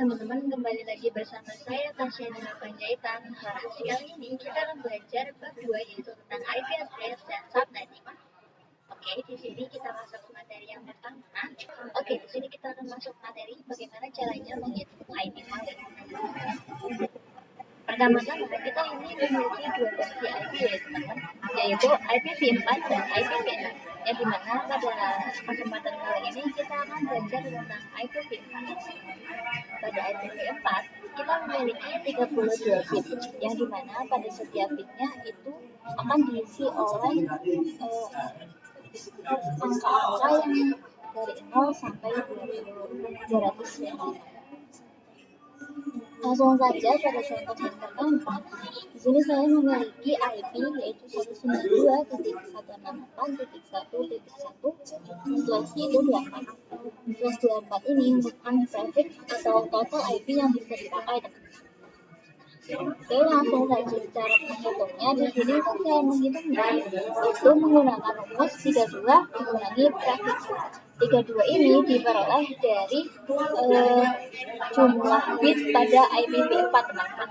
teman-teman, kembali lagi bersama saya Tasya Dina Panjaitan. Kali ini kita akan belajar bab 2 yaitu tentang IP address dan subnetting. Oke, di sini kita masuk ke materi yang pertama. Oke, di sini kita akan masuk materi bagaimana caranya menghitung IP paket. Pertama-tama kita ini memiliki dua versi IP ya teman-teman, yaitu IPv4 dan IPv6. Yang dimana pada kesempatan kali ini kita akan belajar tentang IPv4. Pada IPv4 kita memiliki 32 bit, yang dimana pada setiap bitnya itu akan diisi oleh angka-angka yang dari 0 sampai 200. Langsung saja pada contoh yang pertama. Di sini saya memiliki IP yaitu 192.168.1.1/nya itu 24. Ini merupakan prefix atau total IP yang bisa dipakai. Oke, langsung saja cara menghitungnya. Di sini saya menghitungnya itu menggunakan rumus 32 dikurangi prefix. 32 ini diperoleh dari jumlah bit pada IPv4 teman-teman.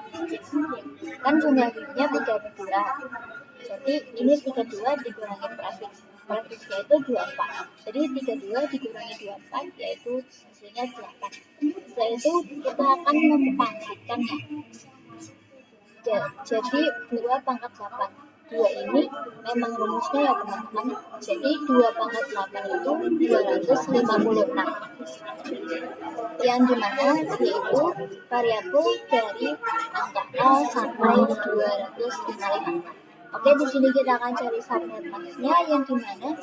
Kan jumlah bitnya 32. Jadi ini 32 dikurangi prefix. Prefixnya itu 24. Jadi 32 dikurangi 24 yaitu hasilnya 8. Setelah itu kita akan mempangkatkannya. Jadi 2 pangkat 8. 2 ini memang rumusnya ya teman-teman. Jadi 2 pangkat 8 itu 256. Yang dimana yaitu variabel dari angka 0 sampai 255. Oke, di sini kita akan cari subnet max-nya, yang dimana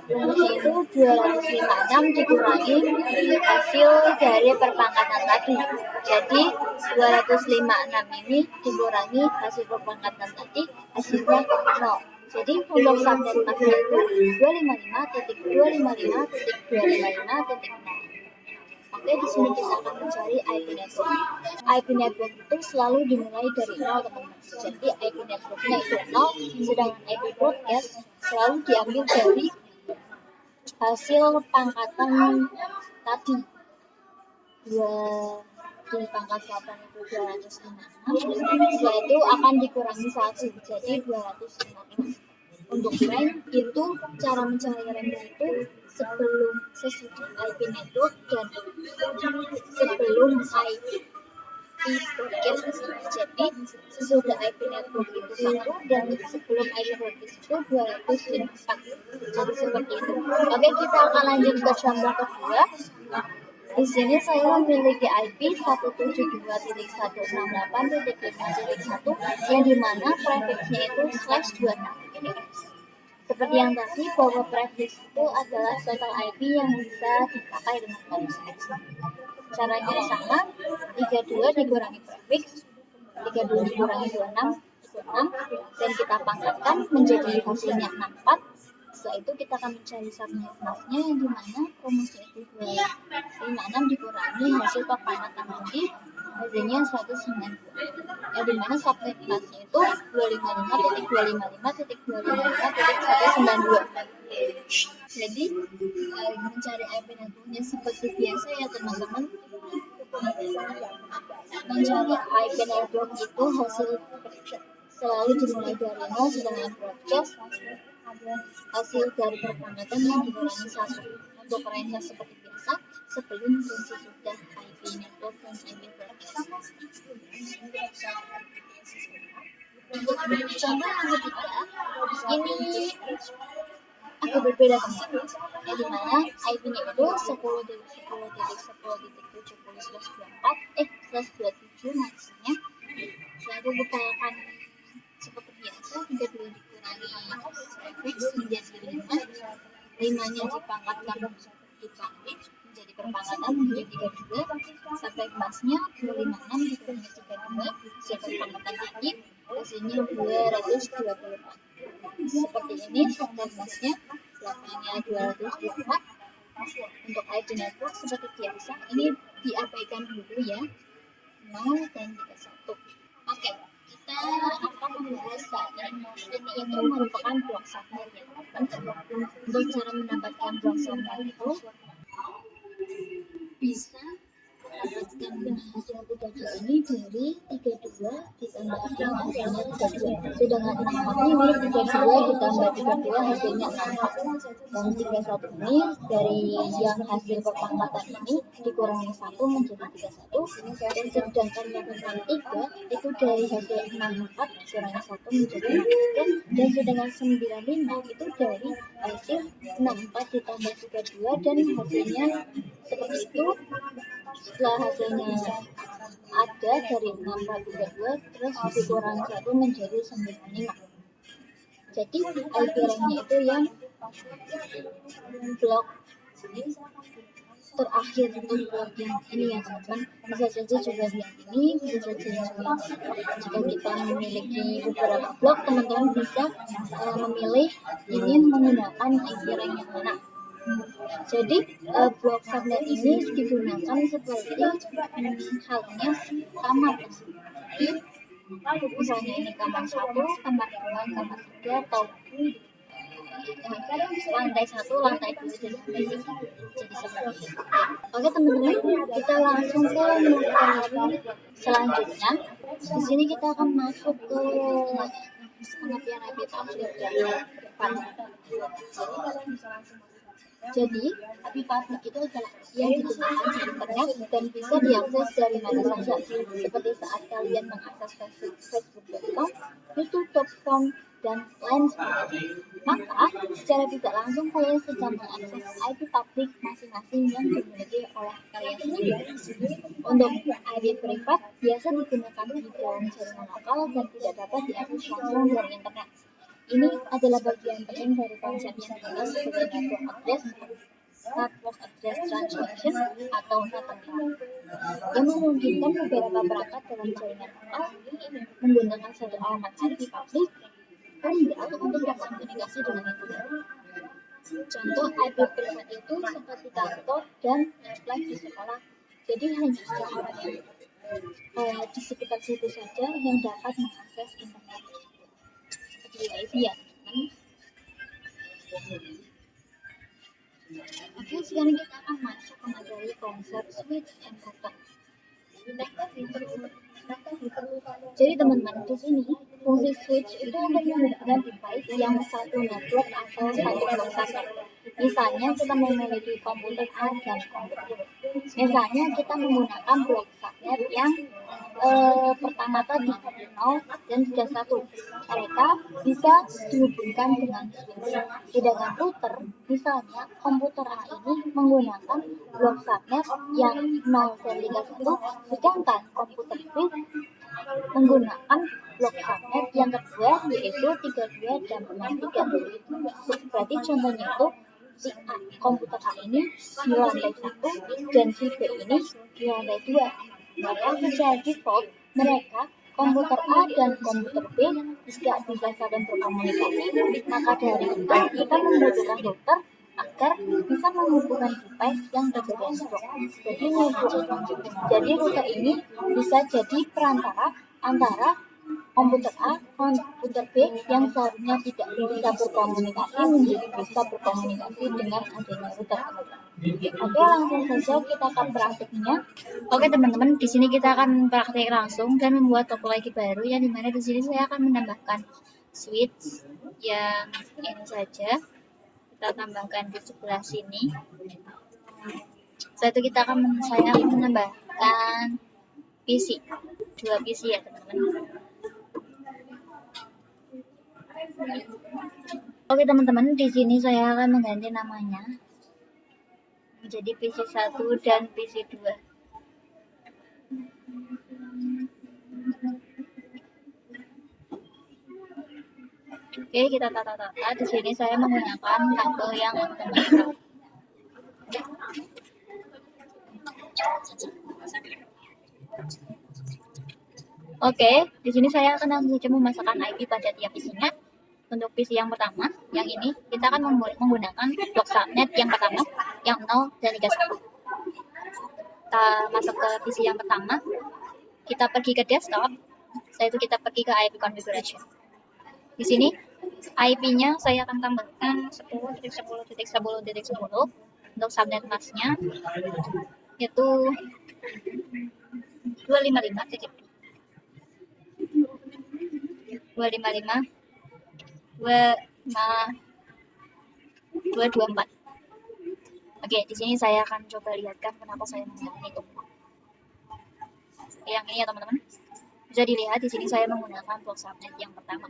rumusnya itu 256 dikurangi hasil dari perpangkatan tadi. Jadi 256 ini dikurangi hasil perpangkatan tadi, hasilnya 0. Jadi untuk subnet max-nya itu 255.255.255.0. Oke, di sini kita akan mencari IP network. IP network itu selalu dimulai dari 0 teman-teman. Jadi IP networknya itu 0, sedangkan IP broadcast selalu diambil dari hasil pangkatan tadi. Di pangkat 8 itu 256. Setelah itu akan dikurangi 1, jadi 255. Untuk rank itu cara mencari ranknya itu sesudah IP network dan sebelum IP broadcast. Jadi sesudah IP network itu 1 dan sebelum IP broadcast itu 254. Jadi seperti itu. Oke, kita akan lanjut ke contoh kedua. Di sini saya memiliki IP 172.168.5.1 yang dimana prefixnya itu /26. Seperti yang tadi, bahwa prefix itu adalah total IP yang bisa dipakai dengan prefix. Caranya sama, 32 dikurangi prefix, 32 dikurangi 26 itu 6, dan kita pangkatkan menjadi hasilnya 64. Setelah itu kita akan mencari subnet max-nya, yang dimana rumusnya itu 256 dikurangi hasil perpangkatan tadi, hasilnya 190. Yang dimana subnet max-nya itu 255.255.255.192. Jadi mencari IP networknya seperti biasa ya teman-teman. Mencari IP network itu hasil selalu dimulai dari 0, sedangkan broadcast hasil dari perpangkatan yang dikurangi 1. Untuk range seperti biasa, sebelum dan sesudah IP network dan IP broadcast. Untuk contoh yang ketiga, ini agak berbeda teman-teman, ya dimana IP-nya itu 10.10.10.70/24 maksudnya. Setelah itu kita akan seperti biasa 32 dikurangi prefix menjadi 5, 5-nya dipangkatkan dibalik menjadi perpangkatan menjadi 32, sampai max-nya 256 dikurangi 32 sebagai perpangkatan tadi, hasilnya 224. Seperti ini subnet max-nya, belakangnya 224. Untuk IP network seperti biasa, ini diabaikan dulu ya, 0 dan 31. Oke, kita akan membahas ini itu merupakan blok subnet ya teman-teman. Untuk cara mendapatkan blok subnet itu bisa mendapatkan hasil 32 ini dari 32 ditambah dengan hasilnya 32. Sedangkan 64 ini 32 ditambah 32 hasilnya 64. Dan 31 ini dari yang hasil perpangkatan ini dikurangi 1 menjadi 31. Dan sedangkan yang 63 itu dari hasil 64 dikurangi 1 menjadi 63. Dan sedangkan 95 itu dari hasil 64 ditambah 32 dan hasilnya seperti itu. Setelah hasilnya ada dari 64 32 terus dikurangi 1 menjadi 95. Jadi IP rank-nya itu yang blok terakhir untuk blok yang ini ya teman-teman. Bisa saja juga yang ini, bisa saja juga jika kita memiliki beberapa blok, teman-teman bisa memilih ingin menggunakan IP rank yang mana. Jadi blok subnet ini digunakan seperti halnya kamar. Misalnya ini kamar 1, kamar 2, kamar 3, atau lantai 1, lantai 2, jadi seperti itu. Oke teman-teman, kita langsung ke materi selanjutnya. Di sini kita akan masuk ke pengertian IP public dan private. Jadi, IP public itu adalah yang digunakan di internet dan bisa diakses dari mana saja, seperti saat kalian mengakses facebook.com, youtube.com, dan lain sebagainya. Maka, secara tidak langsung kalian sedang mengakses IP public masing-masing yang dimiliki oleh kalian sendiri. Untuk IP privat biasa digunakan di dalam jaringan lokal dan tidak dapat diakses langsung dari internet. Ini adalah bagian penting dari konsep yang dikenal sebagai network address translation atau NAT, yang memungkinkan beberapa perangkat dalam jaringan lokal menggunakan satu alamat IP publik tunggal untuk berkomunikasi dengan internet. Contoh IP privat itu seperti kantor dan lab di sekolah. Jadi hanya orang yang di sekitar situ saja yang dapat mengakses internet. Seperti ya. Oke, sekarang kita akan masuk ke materi konsep switch and router. Jadi teman-teman, di sini fungsi switch itu untuk membedakan device yang satu network atau satu blok subnet. Misalnya kita memiliki komputer A dan komputer B. Misalnya kita menggunakan blok subnet yang pertama tadi 0 dan 31. Mereka bisa dihubungkan dengan switch. Sedangkan router, misalnya komputer A ini menggunakan blok subnet yang 0 dan 31, sedangkan komputer B menggunakan blok subnet yang kedua yaitu 32 dan 63. Berarti contohnya itu si A, komputer A ini di lantai 1 dan si B ini di lantai 2. Maka secara default mereka komputer A dan komputer B tidak bisa saling berkomunikasi. Maka dari itu kita membutuhkan router agar bisa menghubungkan device yang berbeda blok. Jadi router ini bisa jadi perantara antara komputer A, komputer B yang seharusnya tidak bisa berkomunikasi menjadi bisa berkomunikasi dengan adanya router. Oke, langsung saja kita akan praktiknya. Oke teman-teman, di sini kita akan praktik langsung dan membuat topologi baru yang dimana di sini saya akan menambahkan switch yang ini saja. Kita tambahkan di sebelah sini. Setelah itu saya akan menambahkan PC, 2 PC ya teman-teman. Oke teman-teman, di sini saya akan mengganti namanya menjadi PC 1 dan PC 2. Oke, kita tata-tata. Di sini saya menggunakan kabel yang otomatis. Oke, di sini saya akan langsung saja memasukkan IP pada tiap PC-nya. Untuk PC yang pertama, yang ini, kita akan menggunakan blok subnet yang pertama, yang 0 dan 31. Kita masuk ke PC yang pertama, kita pergi ke desktop, setelah itu kita pergi ke IP configuration. Di sini, IP-nya saya akan tambahkan 10.10.10.10 untuk subnet mask-nya. yaitu 255 titik 255 224. Oke, di sini saya akan coba lihatkan kenapa saya menggunakan itu. Yang ini ya teman-teman. Bisa dilihat di sini saya menggunakan block subnet yang pertama.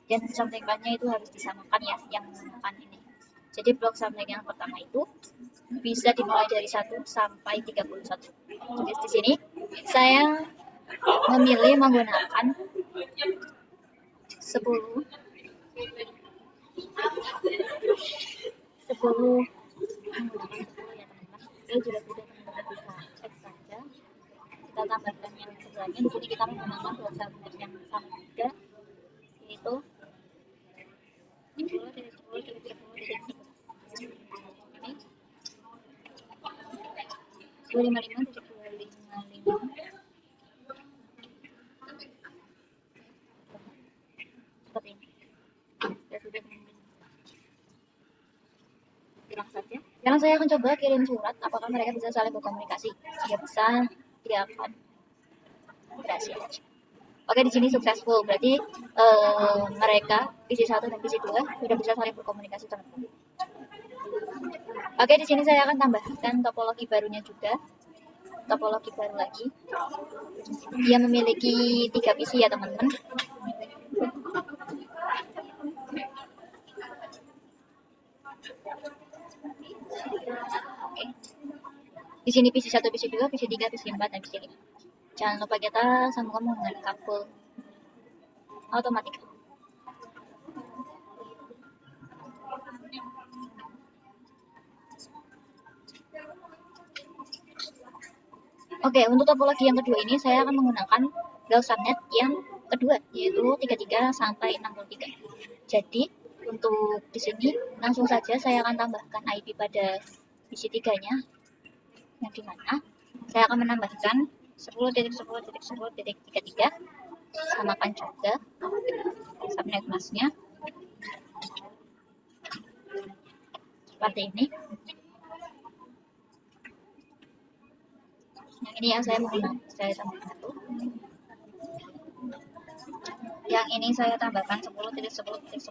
Dan subnetnya itu harus disamakan ya yang menggunakan ini. Jadi blok subnet yang pertama itu bisa dimulai dari 1 sampai 31. Jadi di sini saya memilih menggunakan 10 menggunakan 10 ya teman-teman. Ini juga sudah teman-teman bisa cek saja. Kita tambahkan yang sebelahnya. Di sini kita menggunakan blok subnet yang sama juga, yaitu 10 dari 10 dari 10 dari 10. Ini 255 dari 255 seperti ini. Ya sudah teman-teman. Bilang saja. Sekarang saya akan coba kirim surat, apakah mereka bisa saling berkomunikasi. Jika bisa, dia akan berhasil. Oke, di sini successful, berarti mereka PC 1 dan PC 2 sudah bisa saling berkomunikasi teman-teman. Oke, di sini saya akan tambahkan topologi barunya juga, topologi baru lagi. Dia memiliki 3 PC ya teman-teman. Oke. Di sini PC 1, PC 2, PC 3, PC 4, dan PC 5. Jangan lupa kita sambungkan menggunakan kabel otomatis. Oke, untuk topologi yang kedua ini saya akan menggunakan block subnet yang kedua, yaitu 33 sampai 63. Jadi untuk di sini langsung saja saya akan tambahkan IP pada PC 3-nya, yang dimana saya akan menambahkan 10.10.10.33, samakan juga subnet masnya seperti ini. Yang ini yang saya menggunakan, saya tambahkan satu. Yang ini saya tambahkan 10.10.10.34.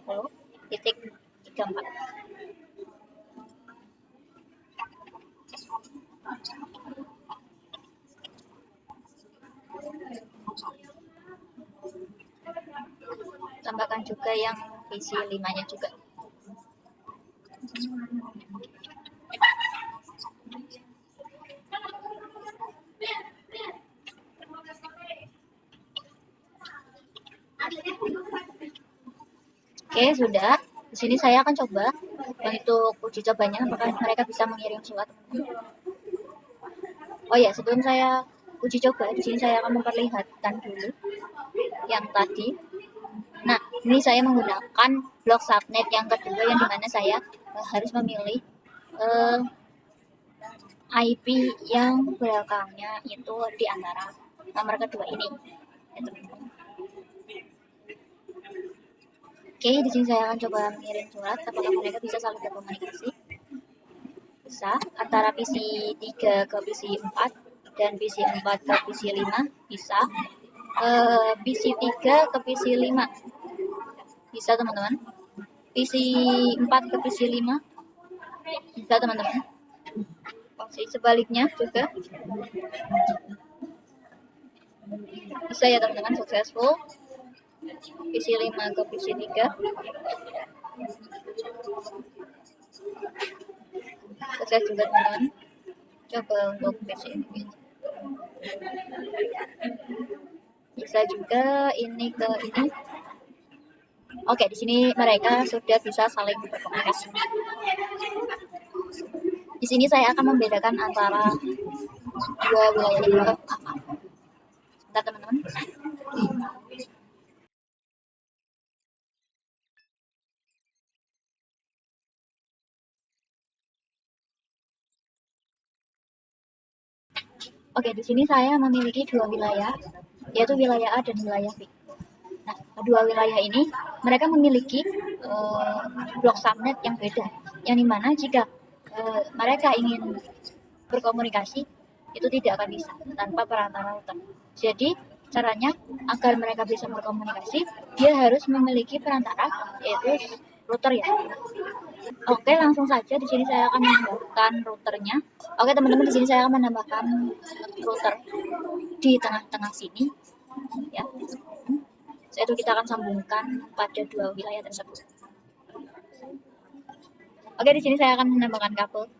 Tambahkan juga yang PC 5-nya juga. Oke, sudah. Di sini saya akan coba untuk uji cobanya apakah mereka bisa mengirim surat. Oh ya, sebelum saya uji coba, di sini saya akan memperlihatkan dulu yang tadi. Nah, ini saya menggunakan blok subnet yang kedua, yang dimana saya harus memilih IP yang belakangnya itu di antara nomor kedua ini. Ya, teman-teman. Oke, di sini saya akan coba mengirim surat apakah mereka bisa saling berkomunikasi. Bisa antara PC 3 ke PC 4 dan PC 4 ke PC 5 bisa. PC 3 ke PC 5 bisa teman-teman. PC 4 ke PC 5 bisa teman-teman. Opsi sebaliknya juga bisa ya teman-teman, successful. PC 5 ke PC 3 sukses juga teman-teman. Coba untuk PC ini bisa juga ini ke ini. Oke, di sini mereka sudah bisa saling berkomunikasi. Di sini saya akan membedakan antara dua wilayah ini. Sebentar teman-teman. Oke, di sini saya memiliki dua wilayah, yaitu wilayah A dan wilayah B. Nah, kedua wilayah ini mereka memiliki blok subnet yang beda, yang dimana jika mereka ingin berkomunikasi, itu tidak akan bisa tanpa perantara router. Jadi caranya agar mereka bisa berkomunikasi, dia harus memiliki perantara, yaitu router ya. Oke, langsung saja di sini saya akan menambahkan routernya. Oke teman-teman, di sini saya akan menambahkan router di tengah-tengah sini ya. Setelah itu kita akan sambungkan pada dua wilayah tersebut. Oke, di sini saya akan menambahkan kabel.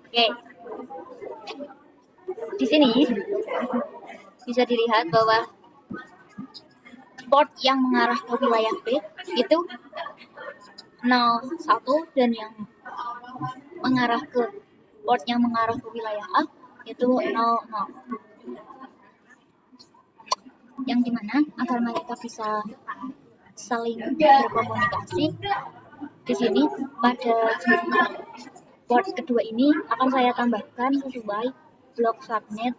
Oke, di sini bisa dilihat bahwa port yang mengarah ke wilayah B itu 01 dan yang mengarah ke port yang mengarah ke wilayah A itu 00. Yang dimana agar mereka bisa saling berkomunikasi, di sini pada port kedua ini akan saya tambahkan sesuai blok subnet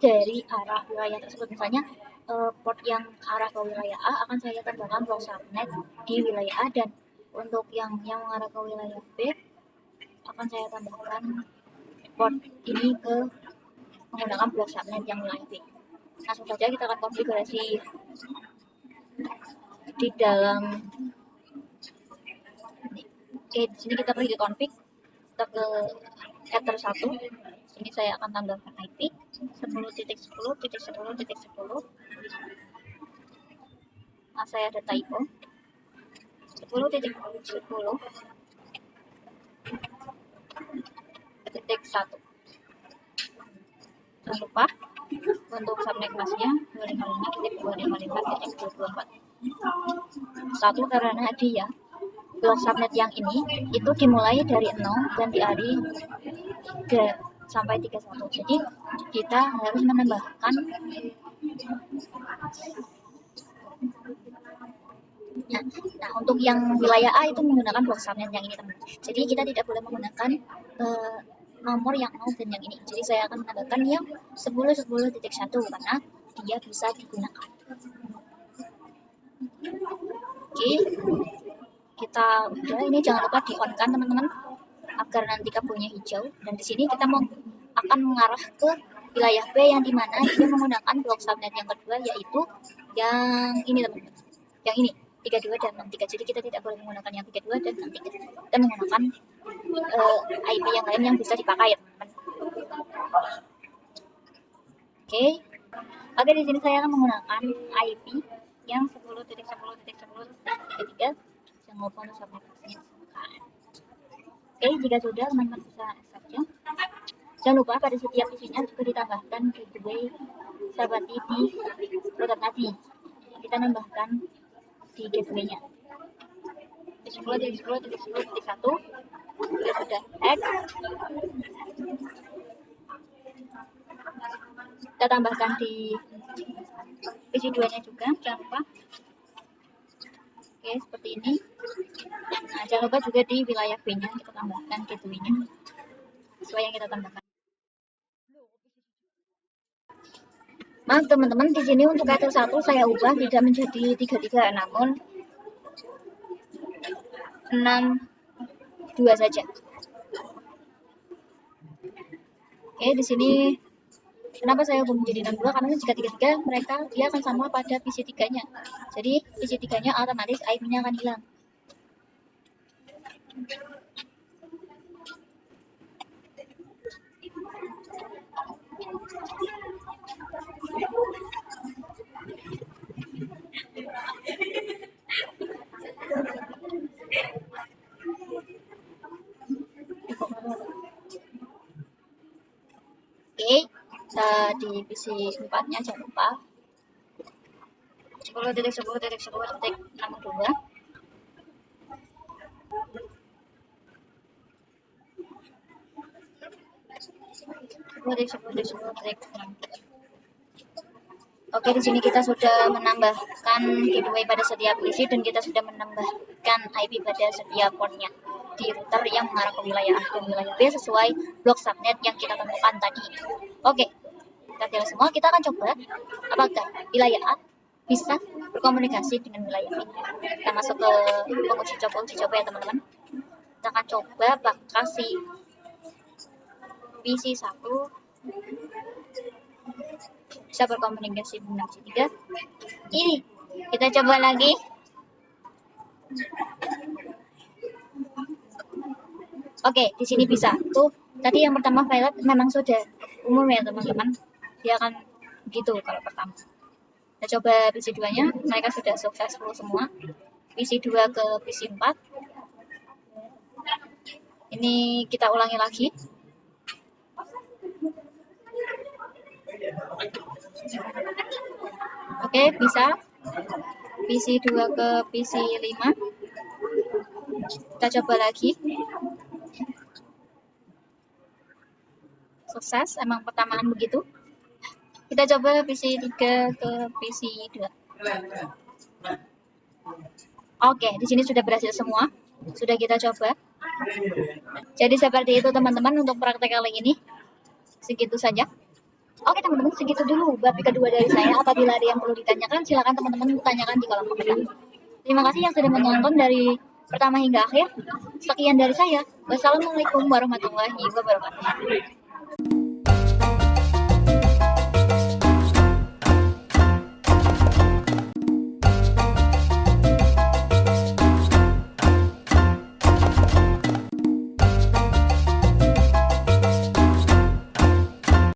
dari arah wilayah tersebut. Misalnya port yang arah ke wilayah A akan saya tambahkan blok subnet di wilayah A, dan untuk yang mengarah ke wilayah B akan saya tambahkan port ini ke menggunakan blok subnet yang wilayah B. Langsung saja kita akan konfigurasi di dalam. Oke, di sini kita pergi ke config, kita ke ether 1. Ini saya akan tambahkan IP 10.10.10.10. Nah, saya ada typo 10.10.1. Jangan lupa untuk subnet masnya 255.255.224. Satu, karena dia blok subnet yang ini itu dimulai dari 0 dan diakhiri sampai 31. Jadi kita harus menambahkan nah untuk yang wilayah A itu menggunakan blok subnet yang ini teman. Jadi kita tidak boleh menggunakan nomor yang 0 dan yang ini. Jadi saya akan menambahkan yang 10.10.1 karena dia bisa digunakan. Oke, kita udah, ini jangan lupa di on kan teman-teman agar nanti kabelnya hijau. Dan di sini kita akan mengarah ke wilayah B yang dimana dia menggunakan blok subnet yang kedua, yaitu yang ini teman-teman, yang ini 32 dan 63. Jadi kita tidak boleh menggunakan yang 32 dan 63. Kita menggunakan IP yang lain yang bisa dipakai ya teman-teman. Oke, di sini saya akan menggunakan IP yang 10.10.10.3. Jangan lupa untuk subnetnya. Oke, jika sudah teman-teman bisa saja. Jangan lupa pada setiap isinya juga ditambahkan gateway sabati di router tadi. Kita tambahkan di gateway-nya. 10.10.10.1 kita sudah add. Kita tambahkan di PC2-nya juga, jangan lupa. Oke, seperti ini. Nah, jangan lupa juga di wilayah B-nya kita tambahkan gateway-nya sesuai yang kita tambahkan. Maaf teman-teman, di sini untuk ether 1 saya ubah tidak menjadi 33 namun 62 saja. Oke, di sini kenapa saya ubah menjadi 62? Karena jika 33 mereka dia akan sama pada PC3-nya. Jadi PC3-nya otomatis IP-nya akan hilang. Oke, di PC 4-nya jangan lupa 10.10.10.62. Oke, di sini kita sudah menambahkan gateway pada setiap PC dan kita sudah menambahkan IP pada setiap portnya di router yang mengarah ke wilayah A dan wilayah B sesuai blok subnet yang kita temukan tadi. Oke, kita jelas semua. Kita akan coba apakah wilayah A bisa berkomunikasi dengan wilayah ini. Kita masuk ke penguji coba ya teman-teman. Kita akan coba kasih PC 1 bisa berkomunikasi dengan PC 3. Ini kita coba lagi. Oke, di sini bisa. Tuh, tadi yang pertama pilot memang sudah umum ya teman-teman. Dia akan begitu kalau pertama. Kita coba PC 2-nya, mereka sudah successful semua. PC 2 ke PC 4. Ini kita ulangi lagi. Oke, bisa. PC 2 ke PC 5. Kita coba lagi. Sukses, emang pertamaan begitu. Kita coba PC 3 ke PC 2. Oke, di sini sudah berhasil semua. Sudah kita coba. Jadi seperti itu teman-teman untuk praktek kali ini. Segitu saja. Oke teman-teman, segitu dulu bab kedua dari saya. Apabila ada yang perlu ditanyakan, silakan teman-teman tanyakan di kolom komentar. Terima kasih yang sudah menonton dari pertama hingga akhir. Sekian dari saya. Wassalamualaikum warahmatullahi wabarakatuh.